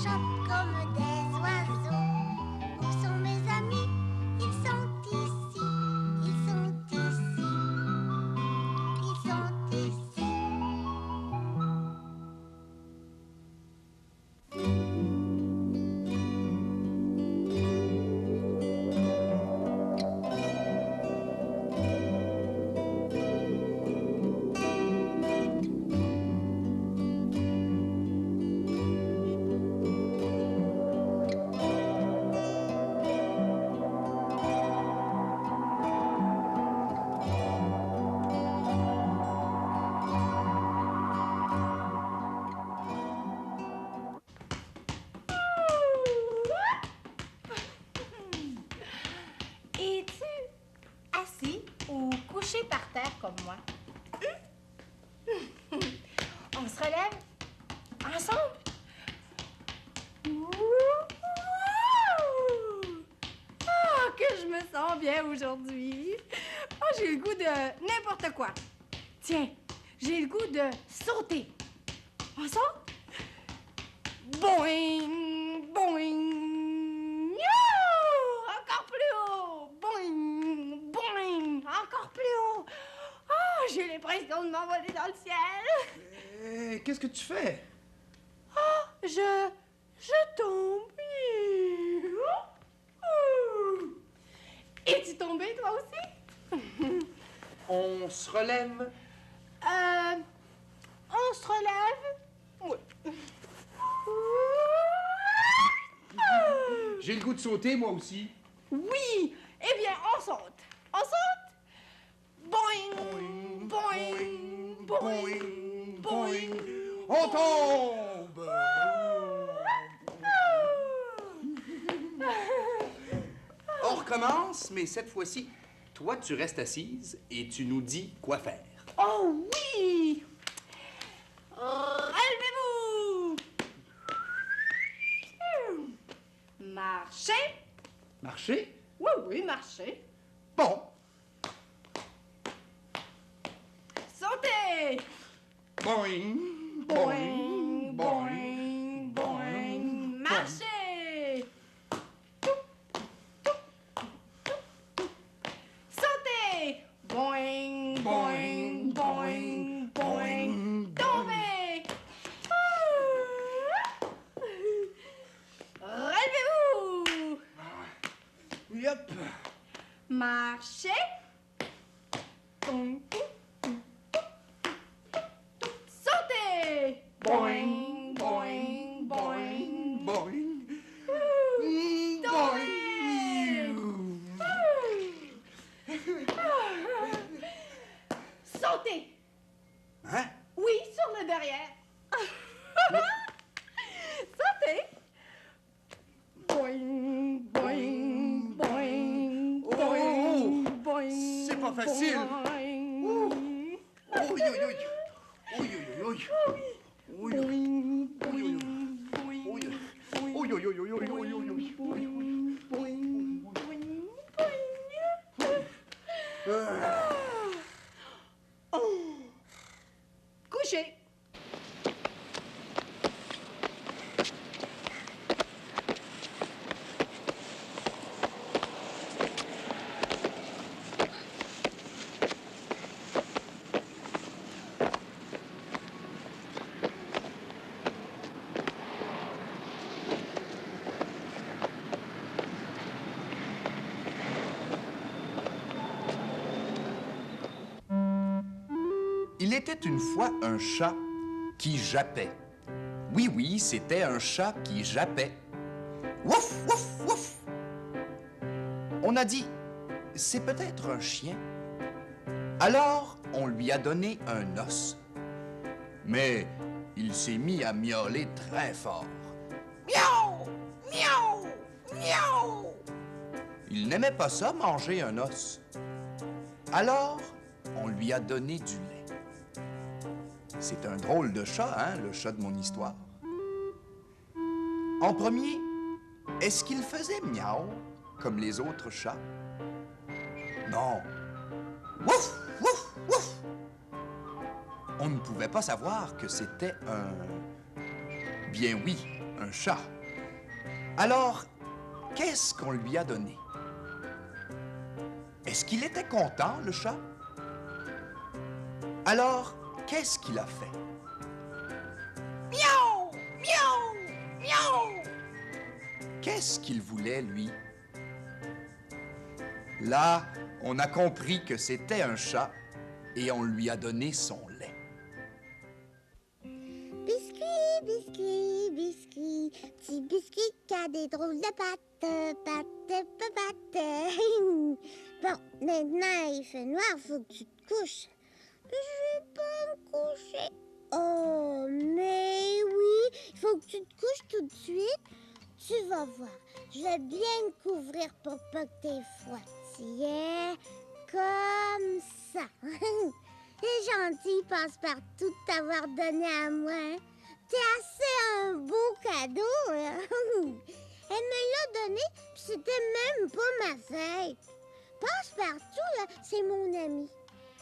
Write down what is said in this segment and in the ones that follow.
chopent comme des oiseaux. Où sont mes amis? Ils sont ici. Ils sont ici. Ils sont ici. Es-tu assis ou couché par terre comme moi? On se relève ensemble? Ah, que je me sens bien aujourd'hui. Ah, j'ai le goût de n'importe quoi. Tiens, j'ai le goût de sauter. Ensemble? Boing, boing. Youhou! Encore plus haut. Boing, boing. Encore plus haut. Ah, j'ai l'impression de m'envoler dans le ciel. Qu'est-ce que tu fais? Ah, je tombe. Es-tu tombé, toi aussi? On se relève? On se relève? Oui. J'ai le goût de sauter, moi aussi. Oui! Eh bien, on saute. On saute? Boing! Boing! Boing! Boing! On tombe! On recommence, mais cette fois-ci, toi, tu restes assise et tu nous dis quoi faire. Oh oui! Relevez-vous! Marchez! Marcher? Oui, oui, marchez. Bon. Sautez! Boing! Boing! Boing! Boing! Marchez! Sautez! Boing! Boing! Boing! Boing! Tombez! Relevez-vous! Yep. Marchez! Sautez! Boing! Boing! Boing! Boing! Sautez! Hein? Oui, sur le derrière. Sautez! Boing! Boing! Boing! Boing! Boing! C'est pas facile. Boing! Ouh. Ouh, ouh, ouh. Ouh, ouh, ouh. Ouh, ouh. Boing! Ouh, Boing! ouh. Boing! Ouh, ouh, ouh, ouh, ouh, ouh, ouh, ouh. Boing! Boing! Boing! Boing! Oh. Couché. Il était une fois un chat qui jappait. Oui, oui, c'était un chat qui jappait. Wouf, wouf, wouf. On a dit, c'est peut-être un chien. Alors, on lui a donné un os. Mais il s'est mis à miauler très fort. Miaou, miaou, miaou. Il n'aimait pas ça, manger un os. Alors, on lui a donné du lait. C'est un drôle de chat, hein, le chat de mon histoire. En premier, est-ce qu'il faisait miaou comme les autres chats? Non. Wouf, wouf, wouf. On ne pouvait pas savoir que c'était un... Bien oui, un chat. Alors, qu'est-ce qu'on lui a donné? Est-ce qu'il était content, le chat? Alors, qu'est-ce qu'il a fait? Miaou! Miaou! Miaou! Qu'est-ce qu'il voulait, lui? Là, on a compris que c'était un chat et on lui a donné son lait. Biscuit, biscuit, biscuit, petit biscuit qui a des drôles de pattes, pattes, pattes. Bon, maintenant il fait noir, faut que tu te couches. Je vais pas me coucher. Oh, mais oui, il faut que tu te couches tout de suite. Tu vas voir, je vais bien me couvrir pour pas que t'aies froid. Tiens, comme ça. C'est gentil, passe-partout, de t'avoir donné à moi. Hein? T'es assez un beau cadeau. Hein? Elle me l'a donné, puis c'était même pas ma fête. Passe-partout, là, c'est mon ami.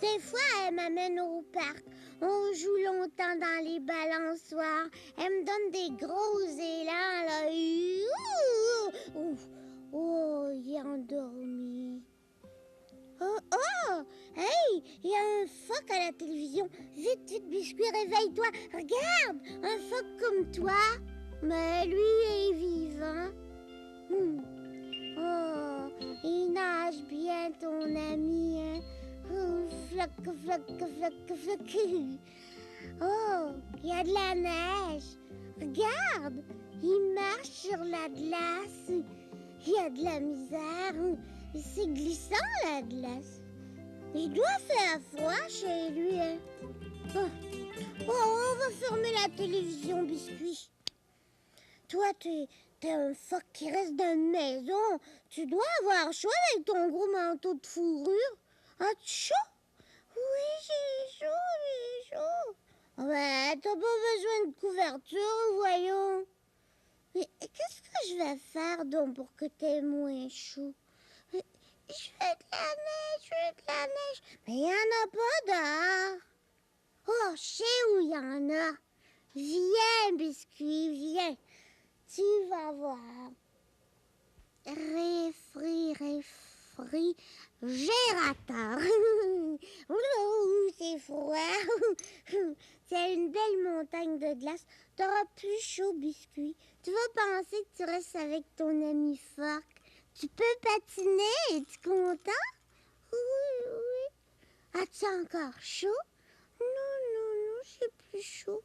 Des fois, elle m'amène au parc. On joue longtemps dans les balançoires. Elle me donne des gros élans, là. Ouh! Oh, il est endormi. Oh, oh! Hey! Il y a un phoque à la télévision. Vite, vite, biscuit, réveille-toi. Regarde! Un phoque comme toi. Mais lui est vivant. Oh, il nage bien, ton ami, hein? Oh, floc, floc, floc, floc. Oh, il y a de la neige. Regarde, il marche sur la glace. Il y a de la misère. C'est glissant, la glace. Il doit faire froid chez lui, hein? Oh, on va fermer la télévision, biscuit. Toi, t'es un phoque qui reste dans une maison. Tu dois avoir chaud avec ton gros manteau de fourrure. As-tu chaud? Oui, j'ai chaud. Ouais, t'as pas besoin de couverture, voyons. Mais qu'est-ce que je vais faire donc pour que t'aies moins chaud? Je fais de la neige. Mais il n'y en a pas dehors. Oh, je sais où il y en a. Viens, biscuit, viens. Tu vas voir. Réfrigérateur. C'est froid. C'est une belle montagne de glace. T'auras plus chaud, biscuit. Tu vas penser que tu restes avec ton ami phoque. Tu peux patiner. Es-tu content? Oui. As-tu encore chaud? Non, j'ai plus chaud.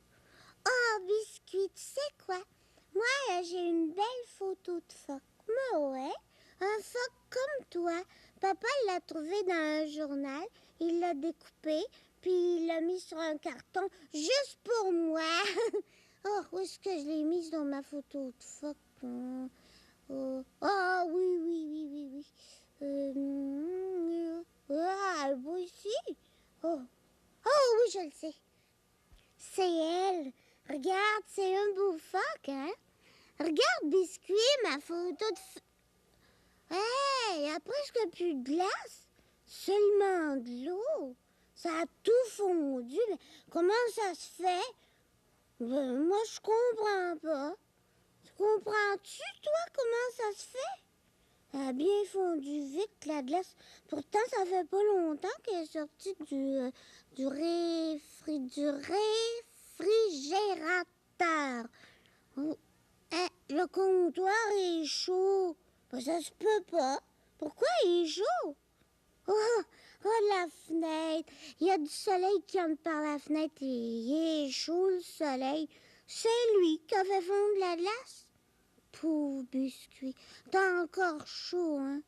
Oh, biscuit, tu sais quoi? Moi, j'ai une belle photo de phoque. Mais ouais, un phoque comme toi. Papa l'a trouvé dans un journal. Il l'a découpé, puis il l'a mis sur un carton juste pour moi. Oh, où est-ce que je l'ai mise dans ma photo de phoque? Oh, oui. Ah, moi ici. Oh, oui, je le sais. C'est elle. Regarde, c'est un beau phoque, hein? Regarde, biscuit, ma photo de... Hey, il n'y a presque plus de glace. Seulement de l'eau. Ça a tout fondu. Mais comment ça se fait? Moi, je comprends pas. Comprends-tu, toi, comment ça se fait? Elle a bien fondu vite, la glace. Pourtant, ça fait pas longtemps qu'elle est sortie du réfrigérateur. Oh, hein, le comptoir est chaud. Ben, ça se peut pas. Pourquoi il est chaud? Oh, la fenêtre. Il y a du soleil qui entre par la fenêtre et il est chaud, le soleil. C'est lui qui a fait fondre la glace. Pauvre biscuit, t'as encore chaud, hein?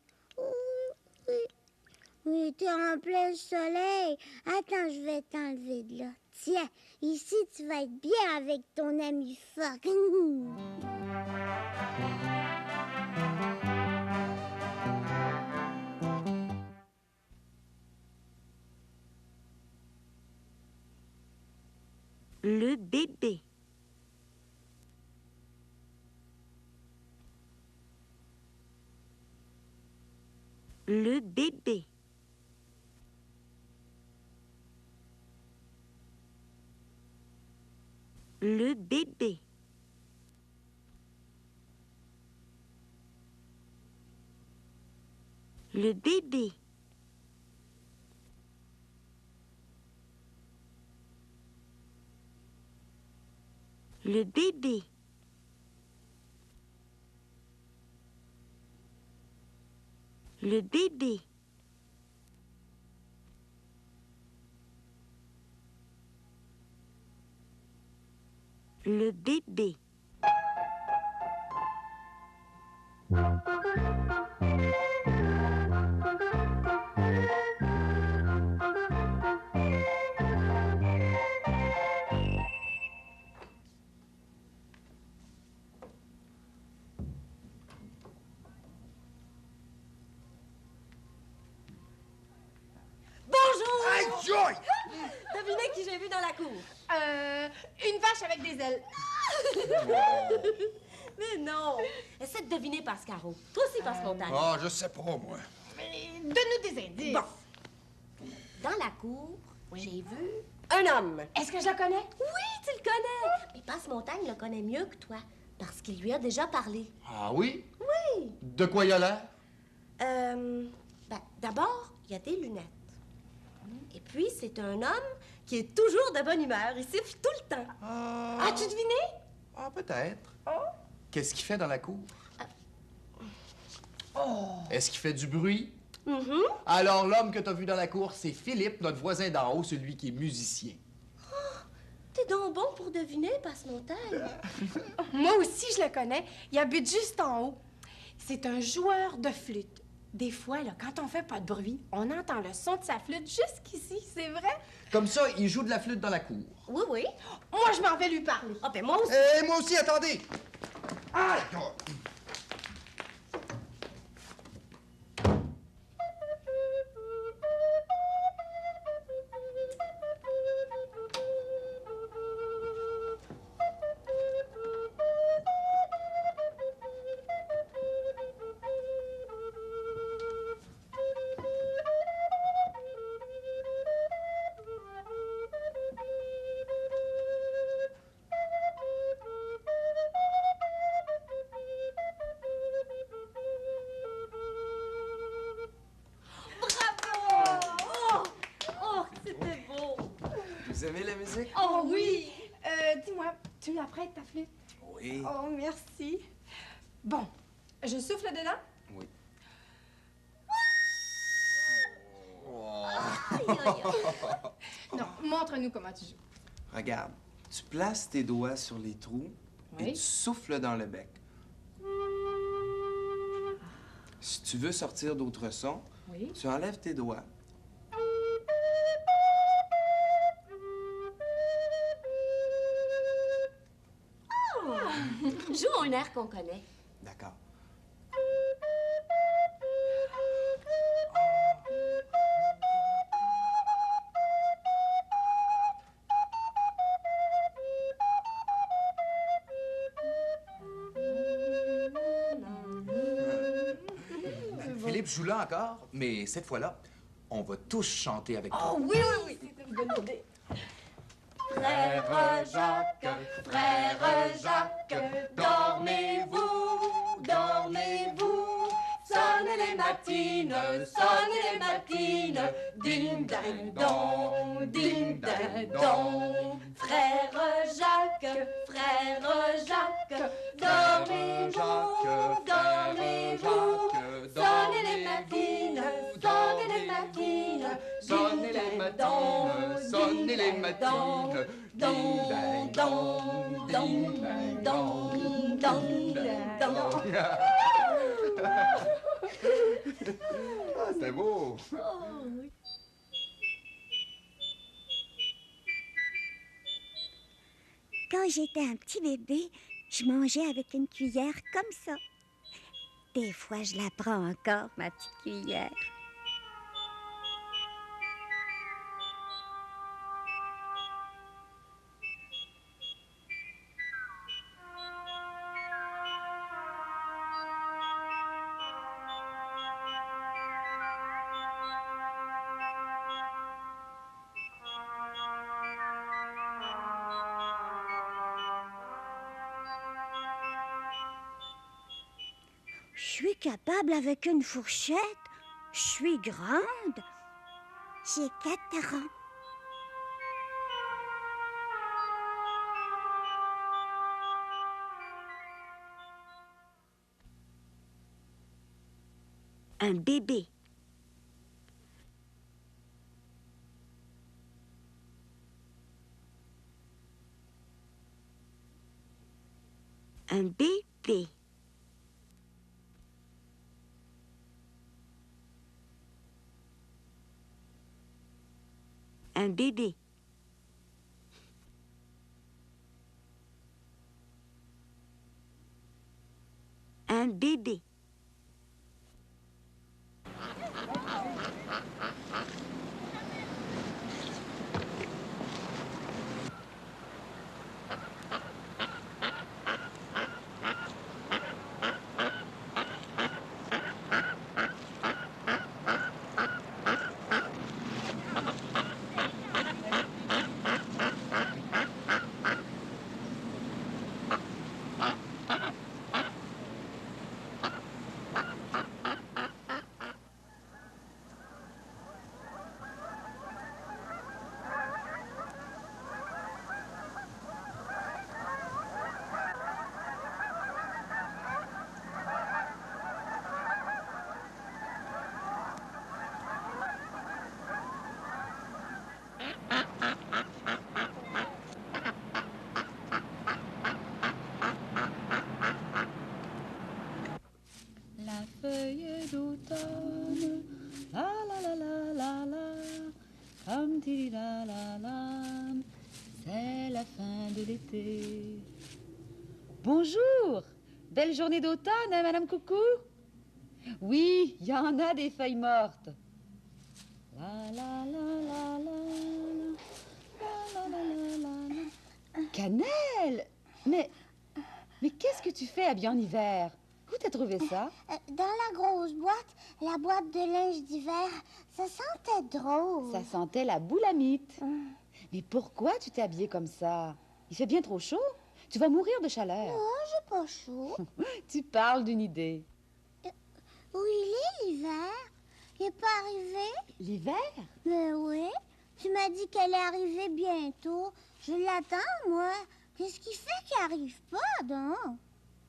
Oui, t'es en plein soleil. Attends, je vais t'enlever de là. Tiens, ici, tu vas être bien avec ton ami phoque. Le bébé. Le bébé. Le bébé. Le bébé. Le bébé. Le bébé. Le bébé. Bonjour! Hey, Joy! Devinez qui j'ai vu dans la cour. Une vache avec des ailes. Mais non! Essaie de deviner, Pascaro. Toi aussi, Passe-Montagne. Ah, je sais pas, moi. Donne-nous des indices. Bon. Dans la cour, j'ai vu un homme. Est-ce que je la connais? Oui, tu le connais. Mais Passe-Montagne le connaît mieux que toi, parce qu'il lui a déjà parlé. Ah oui? Oui. De quoi il a l'air? D'abord, il y a des lunettes. Et puis, c'est un homme qui est toujours de bonne humeur. Il siffle tout le temps. As-tu deviné? Ah, peut-être. Qu'est-ce qu'il fait dans la cour? Est-ce qu'il fait du bruit? Mhm. Alors, l'homme que t'as vu dans la cour, c'est Philippe, notre voisin d'en haut, celui qui est musicien. T'es donc bon pour deviner, Passe-Montagne. Moi aussi, je le connais. Il habite juste en haut. C'est un joueur de flûte. Des fois, là, quand on fait pas de bruit, on entend le son de sa flûte jusqu'ici, c'est vrai? Comme ça, il joue de la flûte dans la cour. Oui, oui. Moi, je m'en vais lui parler. Ah, ben moi aussi. Et moi aussi, attendez! Aïe! Oh, c'était beau. Vous aimez la musique? Oh oui! Dis-moi, tu me la prêtes, ta flûte? Oui. Oh, merci. Bon, je souffle dedans? Oui. Aïe, aïe, aïe. Non, montre-nous comment tu joues. Regarde, tu places tes doigts sur les trous et Oui. tu souffles dans le bec. Si tu veux sortir d'autres sons, Oui. tu enlèves tes doigts. Joue un air qu'on connaît. D'accord. Philippe joue là encore, mais cette fois-là, on va tous chanter avec toi. Oh oui, oui, oui. C'est une bonne idée. Frère Jacques, dormez-vous, dormez-vous. Sonnez les matines, ding ding dong, ding ding dong. Frère Jacques, dormez-vous, dormez-vous. Sonnez les matines, Sonnez les matines, sonnez les matines. dong, dong, dong, dong, dong, dong. Ah, c'était beau! Quand j'étais un petit bébé, je mangeais avec une cuillère comme ça. Des fois, je la prends encore, ma petite cuillère. Je suis capable avec une fourchette Je suis grande. J'ai 4 ans. Un bébé. Un bébé. Un bébé. Un bébé. La feuille d'automne, la la la la la la, comme ti la la la, c'est la fin de l'été. Bonjour, belle journée d'automne, hein, Madame Coucou? Oui, il y en a des feuilles mortes. La la la la la, la la la la la. Cannelle, mais qu'est-ce que tu fais habillée en hiver? Où t'as trouvé ça? Dans la grosse boîte, la boîte de linge d'hiver, ça sentait drôle. Ça sentait la boulamite. Mais pourquoi tu t'es habillée comme ça? Il fait bien trop chaud. Tu vas mourir de chaleur. Oh, j'ai pas chaud. Tu parles d'une idée. Où il est l'hiver? Il est pas arrivé? L'hiver? Mais oui. Tu m'as dit qu'elle est arrivée bientôt. Je l'attends, moi. Qu'est-ce qui fait qu'il arrive pas, donc?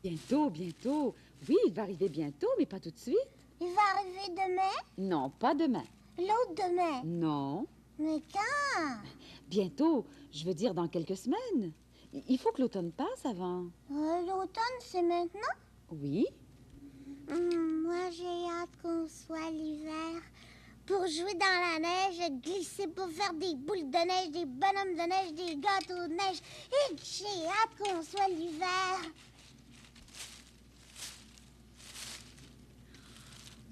Bientôt, bientôt. Oui, il va arriver bientôt, mais pas tout de suite. Il va arriver demain? Non, pas demain. L'autre demain? Non. Mais quand? Bientôt, je veux dire dans quelques semaines. Il faut que l'automne passe avant. L'automne, c'est maintenant? Oui. Moi, j'ai hâte qu'on soit l'hiver. Pour jouer dans la neige, glisser pour faire des boules de neige, des bonhommes de neige, des gâteaux de neige. Et que j'ai hâte qu'on soit l'hiver.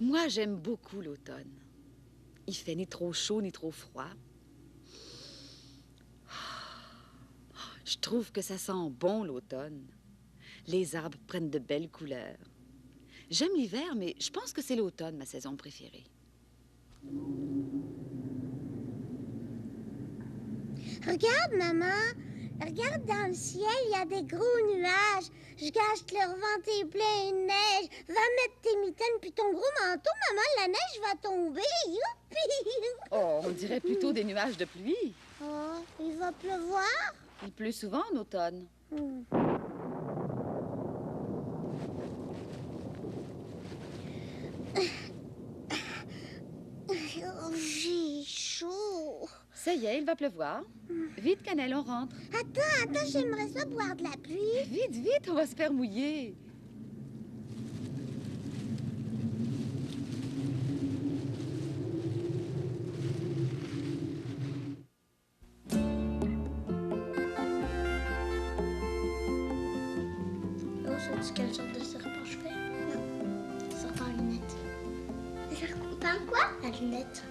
Moi, j'aime beaucoup l'automne. Il fait ni trop chaud ni trop froid. Je trouve que ça sent bon l'automne. Les arbres prennent de belles couleurs. J'aime l'hiver, mais je pense que c'est l'automne, ma saison préférée. Regarde, maman. Regarde dans le ciel, il y a des gros nuages. Je gâche que leur ventre est plein de neige. Va mettre tes mitaines puis ton gros manteau, maman, la neige va tomber. Youpi! Oh, on dirait plutôt des nuages de pluie. Oh, il va pleuvoir? Il pleut souvent en automne. J'ai chaud. Ça y est, il va pleuvoir. Vite, Cannelle, on rentre. Attends, j'aimerais ça boire de la pluie. Vite, vite, on va se faire mouiller. Oh, sais-tu quelle sorte de serpent je fais? Non. Serpent à lunettes. Serpent quoi? À lunettes.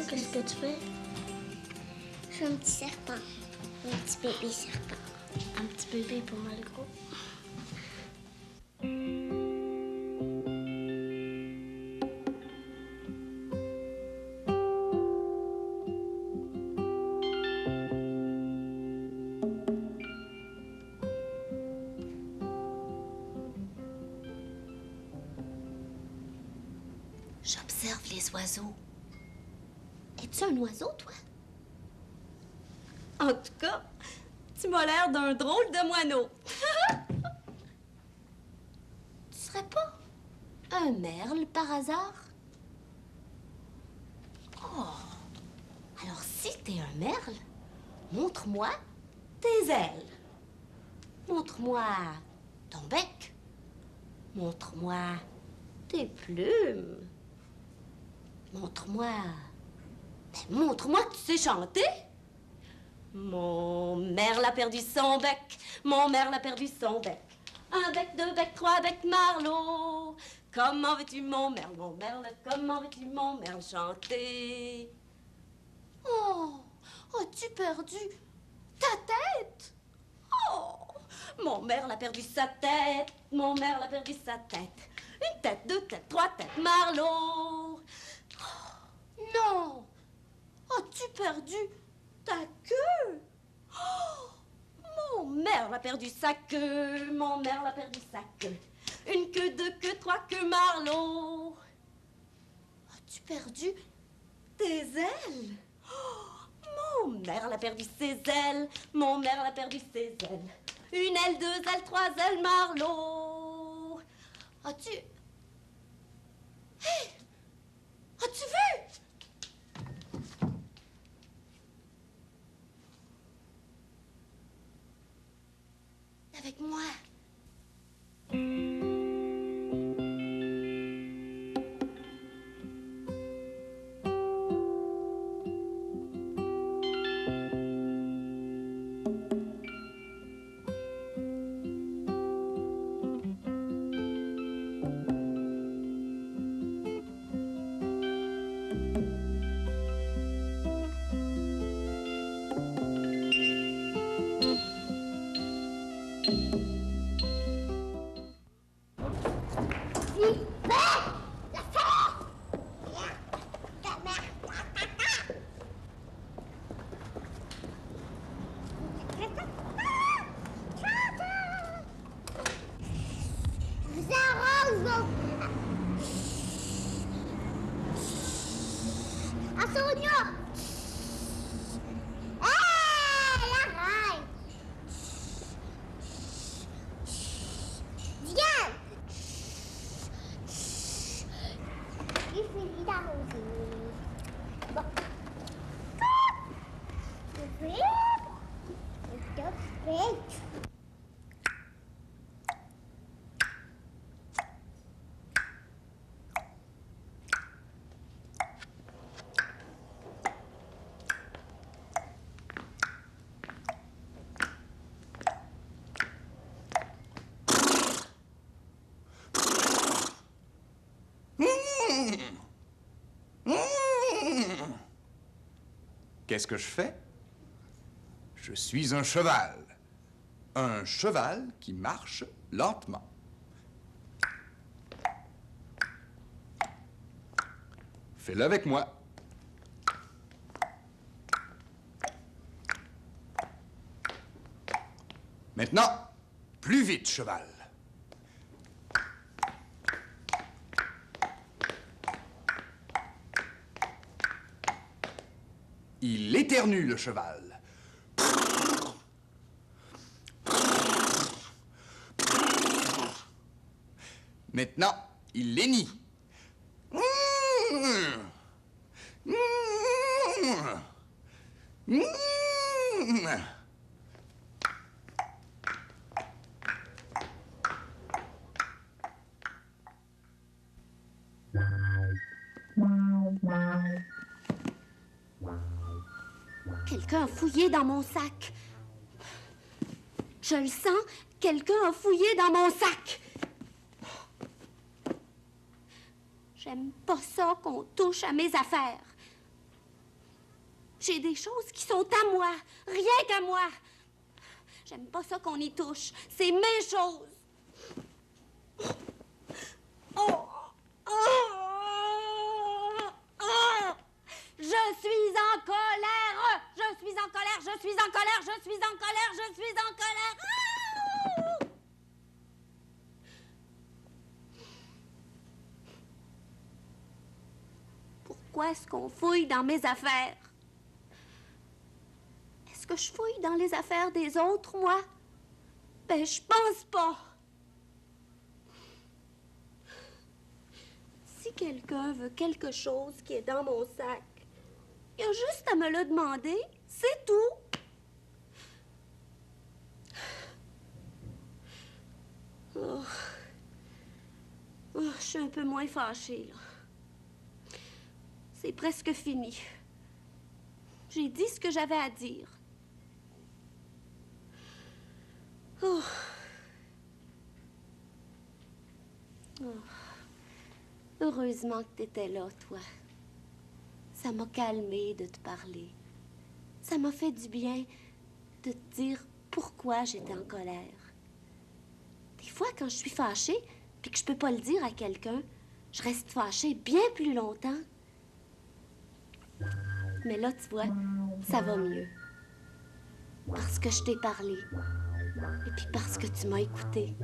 Qu'est-ce que tu fais? Je suis un petit serpent. Un petit bébé serpent. Un petit bébé pour Malgrou. J'observe les oiseaux. Es-tu un oiseau, toi? En tout cas, tu m'as l'air d'un drôle de moineau. Tu serais pas un merle par hasard? Oh! Alors si t'es un merle, montre-moi tes ailes. Montre-moi ton bec. Montre-moi tes plumes. Montre-moi... Ben, montre-moi que tu sais chanter. Mon merle a perdu son bec. Mon merle a perdu son bec. Un bec, deux becs, trois becs, Marlot. Comment veux-tu, mon merle, comment veux-tu, mon merle, chanter? Oh, as-tu perdu ta tête? Oh, mon merle a perdu sa tête. Mon merle a perdu sa tête. Une tête, deux têtes, trois têtes, Marlot. Oh, non! As-tu perdu ta queue? Oh, mon merle a perdu sa queue. Mon merle a perdu sa queue. Une queue, deux queues, trois queues, Marlot. As-tu perdu tes ailes? Oh, mon merle a perdu ses ailes. Mon merle a perdu ses ailes. Une aile, deux ailes, trois ailes, Marlot. As-tu... Hey! As-tu vu? Avec moi. Qu'est-ce que je fais? Je suis un cheval. Un cheval qui marche lentement. Fais-le avec moi. Maintenant, plus vite, cheval. Il éternue, le cheval. Maintenant, il lénit. Quelqu'un a fouillé dans mon sac. Je le sens, quelqu'un a fouillé dans mon sac. J'aime pas ça qu'on touche à mes affaires. J'ai des choses qui sont à moi, rien qu'à moi. J'aime pas ça qu'on y touche. C'est mes choses. Oh! Je suis en colère! Je suis en colère! Je suis en colère! Je suis en colère! Je suis en colère! Pourquoi est-ce qu'on fouille dans mes affaires? Est-ce que je fouille dans les affaires des autres, moi? Ben, je pense pas. Si quelqu'un veut quelque chose qui est dans mon sac, il y a juste à me le demander, c'est tout. Oh. Oh, je suis un peu moins fâchée, là. C'est presque fini. J'ai dit ce que j'avais à dire. Oh. Oh. Heureusement que t'étais là, toi. Ça m'a calmée de te parler. Ça m'a fait du bien de te dire pourquoi j'étais en colère. Des fois, quand je suis fâchée puis que je peux pas le dire à quelqu'un, je reste fâchée bien plus longtemps. Mais là, tu vois, ça va mieux. Parce que je t'ai parlé. Et puis parce que tu m'as écouté.